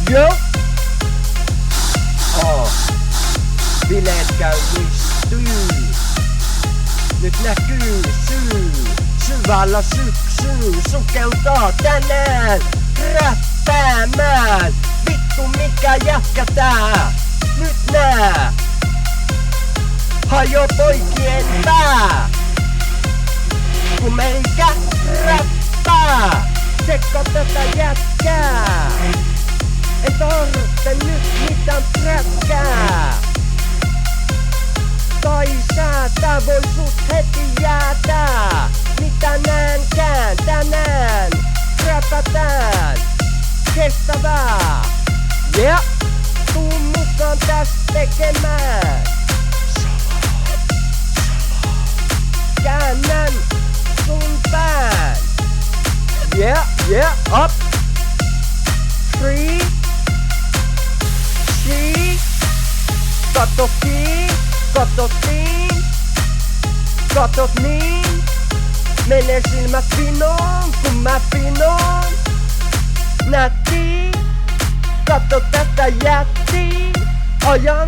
Joo. Bileet käynnistyy. Nyt näkyy syy. Syvällä syksyy sukeltaa tänään räppäämään. Vittu mikä jätkä tää nyt nää. Hajo poikien pää. Kun meikä räppää. Tsekka tätä jätkää. Ei tarvitse nyt mitään prätkää. Tai säätä voi sut heti jäätää. Mitä näänkään tänään räpätään kestävää. Yeah. Tuu mukaan tästä tekemään. Käännän sun pään. Yeah, up. 3. Katot niin. Menee silmät pinoon, kun mä pinoon. Nätti, katso tätä jätti. Ajan